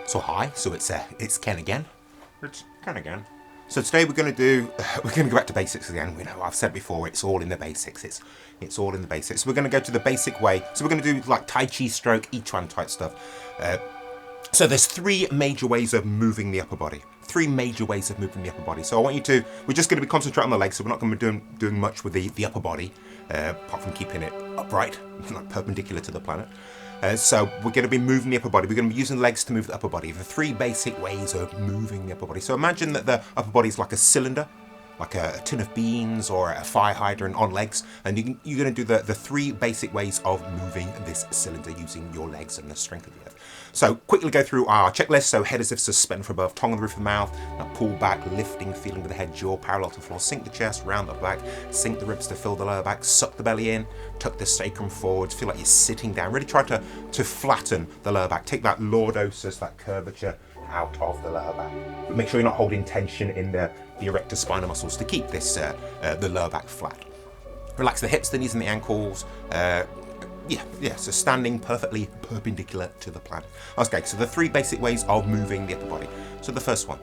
So hi, so it's Ken again. It's Ken again. So today we're going to go back to basics again. We know I've said before, it's all in the basics. It's all in the basics. We're going to go to the basic way. So we're going to do like Tai Chi stroke, I Chuan type stuff. So there's three major ways of moving the upper body. We're just going to be concentrating on the legs, so we're not going to be doing much with the upper body, apart from keeping it upright, like perpendicular to the planet. So we're going to be moving the upper body. We're going to be using legs to move the upper body. The three basic ways of moving the upper body. So imagine that the upper body is like a cylinder, like a tin of beans or a fire hydrant on legs, and you're going to do the three basic ways of moving this cylinder using your legs and the strength of the earth. So quickly go through our checklist. So head as if suspended from above, tongue on the roof of the mouth, now pull back, lifting, feeling with the head, jaw parallel to the floor, sink the chest, round the back, sink the ribs to fill the lower back, suck the belly in, tuck the sacrum forwards, feel like you're sitting down. Really try to flatten the lower back. Take that lordosis, that curvature out of the lower back. But make sure you're not holding tension in the erector spinal muscles to keep this the lower back flat. Relax the hips, the knees and the ankles. So standing perfectly perpendicular to the planet. Okay, so the three basic ways of moving the upper body. So the first one,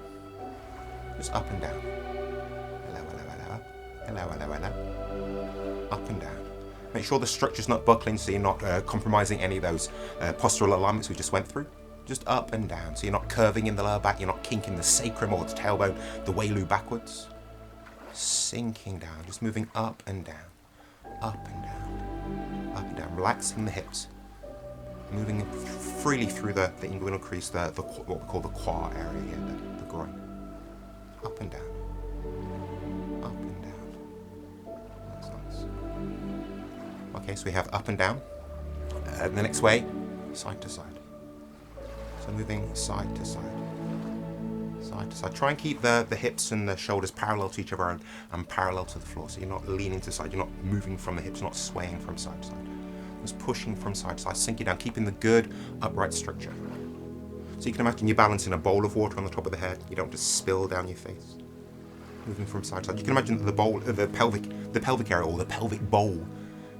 just up and down. Hello. Up and down. Make sure the structure's not buckling, so you're not compromising any of those postural alignments we just went through. Just up and down, so you're not curving in the lower back, you're not kinking the sacrum or the tailbone, the Wei-Lu backwards. Sinking down, just moving up and down, up and down, up and down, relaxing the hips. Moving freely through the inguinal crease, what we call the quad area here, the groin. Up and down, up and down. That's nice. Okay, so we have up and down. The next way, side to side. So moving side to side. Side to side. Try and keep the hips and the shoulders parallel to each other and parallel to the floor. So you're not leaning to the side, you're not moving from the hips, not swaying from side to side. Just pushing from side to side, sinking down, keeping the good upright structure. So you can imagine you're balancing a bowl of water on the top of the head. You don't just spill down your face. Moving from side to side. You can imagine that the pelvic area or the pelvic bowl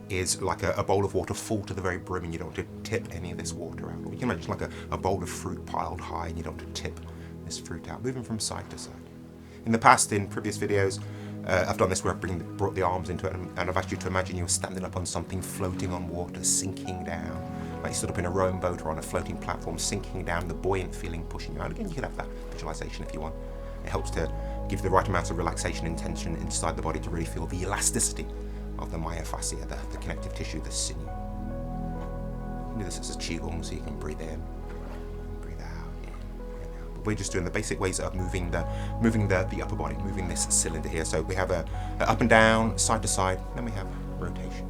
is like a bowl of water full to the very brim, and you don't want to tip any of this water out. Or you can imagine like a bowl of fruit piled high, and you don't want to tip this fruit out. Moving from side to side. In the past, in previous videos, I've done this where I've brought the arms into it, and I've asked you to imagine you're standing up on something floating on water, sinking down. Like you stood up in a rowing boat or on a floating platform, sinking down, the buoyant feeling pushing you out. Again, you can have that visualization if you want. It helps to give the right amount of relaxation and tension inside the body to really feel the elasticity of the myofascia, the connective tissue, the sinew. You can do this as a qigong, so you can breathe in, breathe out, in and out. But we're just doing the basic ways of moving the upper body, moving this cylinder here. So we have a up and down, side to side, then we have rotation.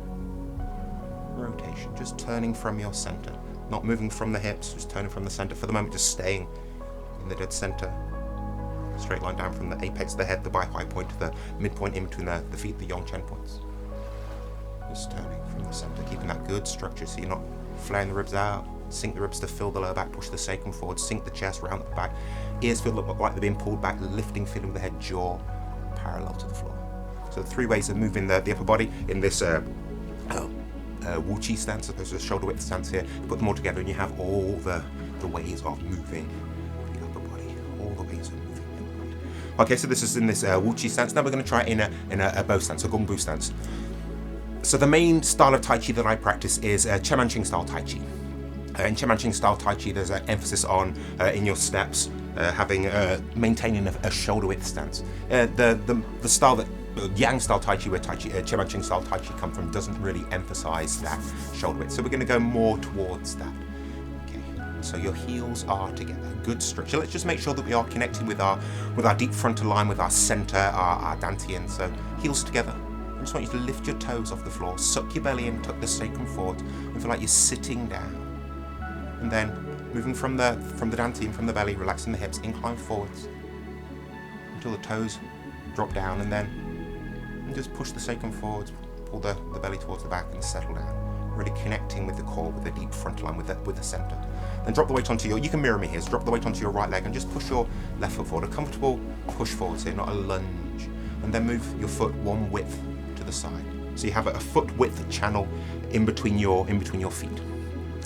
Rotation, just turning from your center, not moving from the hips, just turning from the center. For the moment, just staying in the dead center. Straight line down from the apex of the head, the bai huai point to the midpoint in between the feet, the yongchen points. Just turning from the center, keeping that good structure so you're not flaring the ribs out. Sink the ribs to fill the lower back, push the sacrum forward, sink the chest, round the back. Ears feel like they're being pulled back, lifting, feeling with the head, jaw parallel to the floor. So the three ways of moving the upper body in this Wu Chi stance, opposed to the shoulder width stance here. You put them all together and you have all the ways of moving the upper body. All the ways of moving the upper body. Okay, so this is in this Wu Chi stance. Now we're going to try it in a Bo stance, a Gong Bu stance. So the main style of Tai Chi that I practice is Chemanching style Tai Chi. In Chemanching style Tai Chi, there's an emphasis on, in your steps, maintaining a shoulder width stance. The style that Yang style Tai Chi, where Chemanching style Tai Chi come from, doesn't really emphasize that shoulder width. So we're going to go more towards that. Okay. So your heels are together, good structure. Let's just make sure that we are connected with our deep frontal line, with our center, our dantian. So heels together. I just want you to lift your toes off the floor, suck your belly in, tuck the sacrum forward, and feel like you're sitting down. And then moving from the dantian, from the belly, relaxing the hips, incline forwards until the toes drop down, and then just push the sacrum forwards, pull the belly towards the back and settle down. Really connecting with the core, with the deep frontal line, with the center. Then drop the weight onto you can mirror me here, so drop the weight onto your right leg and just push your left foot forward. A comfortable push forwards here, not a lunge. And then move your foot one width to the side. So you have a foot width channel in between your feet.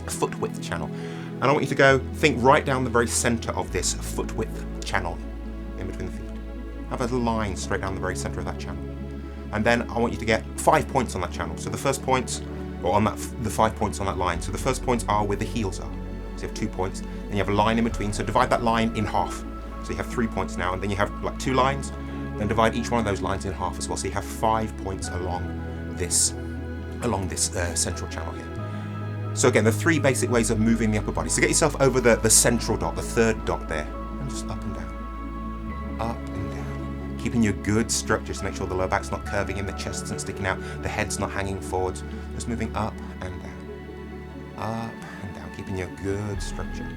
A foot width channel. And I want you to go, think right down the very center of this foot width channel in between the feet. Have a line straight down the very center of that channel. And then I want you to get 5 points on that channel. So the first points, or on that, the 5 points on that line. So the first points are where the heels are. So you have 2 points, then you have a line in between. So divide that line in half. So you have 3 points now, and then you have like 2 lines, then divide each one of those lines in half as well. So you have 5 points along this central channel here. So again, the 3 basic ways of moving the upper body. So get yourself over the central dot, the third dot there, and just up and down, up and down. Keeping your good structure to make sure the lower back's not curving in, the chest isn't sticking out, the head's not hanging forwards. Just moving up and down, up and down, keeping your good structure.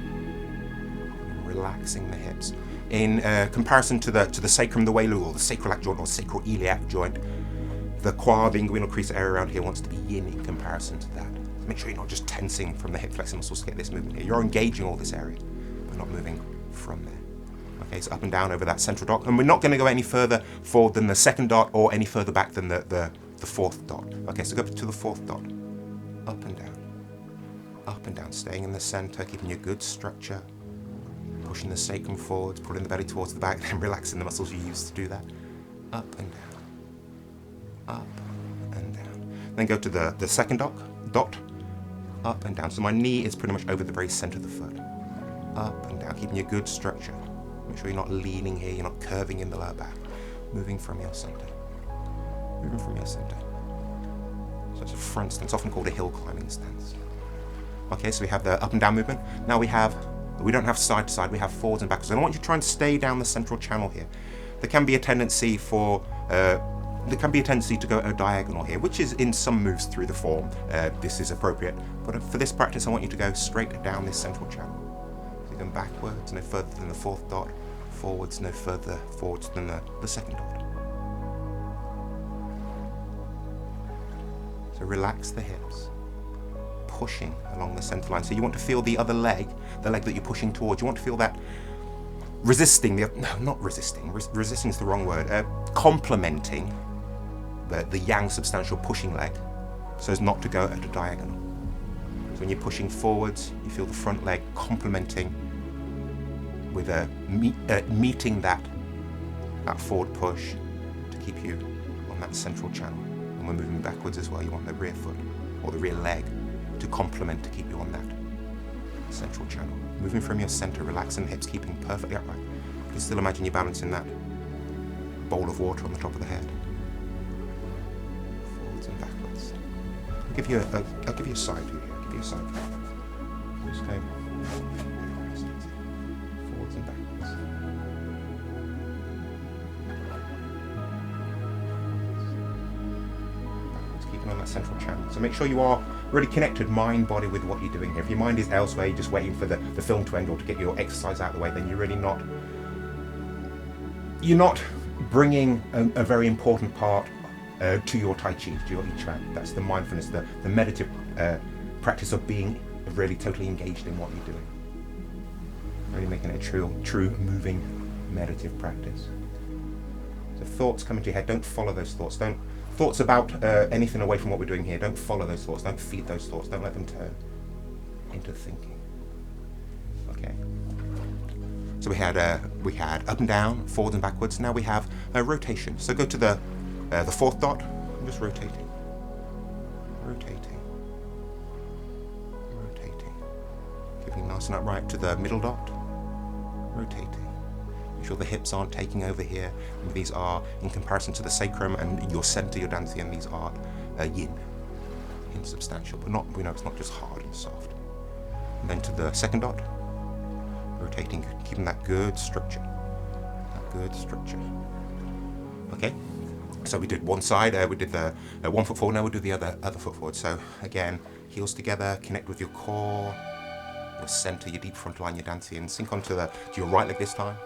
Relaxing the hips. In comparison to the sacrum, the welu, or the sacroiliac joint, or sacroiliac joint, the quad, the inguinal crease area around here wants to be yin in comparison to that. So make sure you're not just tensing from the hip flexor muscles to get this movement here. You're engaging all this area, but not moving from there. Okay, so up and down over that central dot. And we're not going to go any further forward than the second dot or any further back than the fourth dot. Okay, so go to the fourth dot. Up and down, staying in the center, keeping your good structure. Pushing the sacrum forwards, pulling the belly towards the back, then relaxing the muscles you use to do that. Up and down. Up and down. Then go to the second dot. Up and down. So my knee is pretty much over the very center of the foot. Up and down, keeping your good structure. Make sure you're not leaning here, you're not curving in the lower back. Moving from your center. Moving from your center. So it's a front stance, often called a hill climbing stance. Okay, so we have the up and down movement. Now we don't have side to side, we have forwards and backwards. And I want you to try and stay down the central channel here. There can be a tendency to go a diagonal here, which is in some moves through the form. This is appropriate. But for this practice, I want you to go straight down this central channel. So you're going backwards, no further than the fourth dot. Forwards, no further forwards than the second dot. So relax the hips. Pushing along the center line. So you want to feel the other leg, the leg that you're pushing towards. You want to feel that resisting, resisting is the wrong word, complementing the yang substantial pushing leg so as not to go at a diagonal. So when you're pushing forwards, you feel the front leg complementing with meeting that forward push to keep you on that central channel. And when moving backwards as well, you want the rear foot or the rear leg to complement to keep you on that central channel. Moving from your center, relaxing the hips, keeping perfectly upright. You can still imagine you're balancing that bowl of water on the top of the head. Forwards and backwards. I'll give you a side view here. I'll give you a side view. Just go forwards and backwards. Backwards, keeping on that central channel. So make sure you are really connected mind, body with what you're doing here. If your mind is elsewhere, you're just waiting for the film to end or to get your exercise out of the way, then you're really not bringing a very important part to your Tai Chi, to your I Ching. That's the mindfulness, the meditative practice of being really totally engaged in what you're doing. Really making it a true moving meditative practice. So thoughts come into your head, don't follow those thoughts. Thoughts about anything away from what we're doing here, don't follow those thoughts, don't feed those thoughts, don't let them turn into thinking. Okay. So we had up and down, forwards and backwards. Now we have a rotation. So go to the fourth dot, and just rotating. Keeping nice and upright to the middle dot, rotating. Make sure the hips aren't taking over here. And these are, in comparison to the sacrum and your center, your dantian, these are yin, insubstantial, but not, we know it's not just hard and soft. And then to the second dot, rotating, keeping that good structure. Okay, so we did one side, we did the 1 foot forward, now we'll do the other foot forward. So again, heels together, connect with your core, your center, your deep front line, your dantian, sink onto to your right leg this time.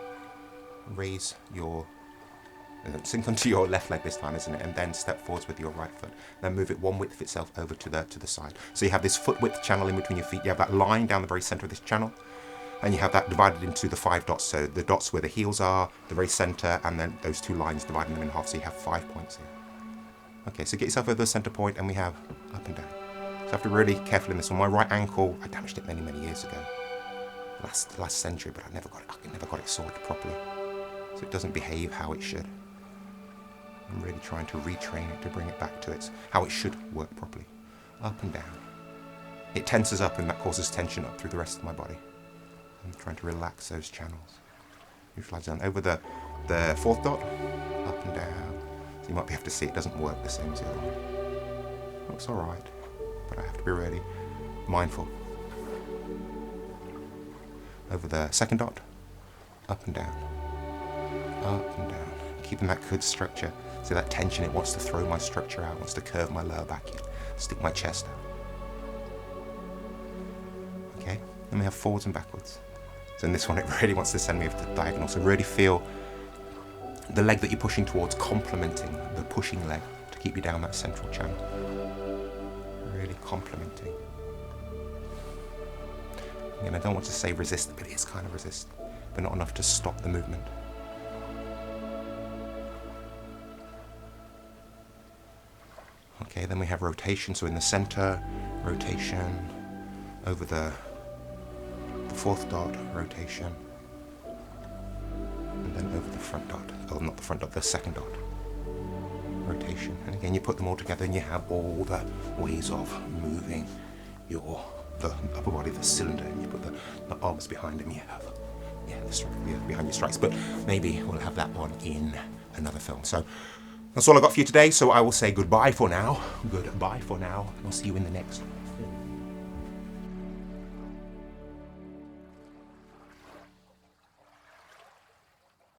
Raise your, sink onto your left leg this time, isn't it? And then step forwards with your right foot. Then move it one width of itself over to the side. So you have this foot width channel in between your feet. You have that line down the very center of this channel. And you have that divided into the 5 dots. So the dots where the heels are, the very center, and then those 2 lines dividing them in half. So you have 5 points here. Okay, so get yourself over the center point, and we have up and down. So I have to be really careful in this one. My right ankle, I damaged it many years ago. last century, but I never got it sorted properly. So it doesn't behave how it should. I'm really trying to retrain it to bring it back to how it should work properly. Up and down. It tenses up and that causes tension up through the rest of my body. I'm trying to relax those channels. Neutralize down over the fourth dot, up and down. So you might be able to see it doesn't work the same as the other one. Looks alright, but I have to be really mindful. Over the second dot, up and down, up and down. Keeping that good structure. So that tension, it wants to throw my structure out, wants to curve my lower back in, stick my chest out. Okay, then we have forwards and backwards. So in this one, it really wants to send me over to the diagonal. So really feel the leg that you're pushing towards complementing the pushing leg to keep you down that central channel. Really complementing. Again, I don't want to say resist, but it is kind of resist, but not enough to stop the movement. Okay, then we have rotation. So in the center, rotation, over the fourth dot, rotation, and then over the front dot. Oh, not the front dot, the second dot, rotation. And again, you put them all together and you have all the ways of moving the upper body, the cylinder, and you put the arms behind them. You have, the strike behind your strikes. But maybe we'll have that one in another film. So that's all I got for you today. So I will say goodbye for now. Goodbye for now. And I'll see you in the next one.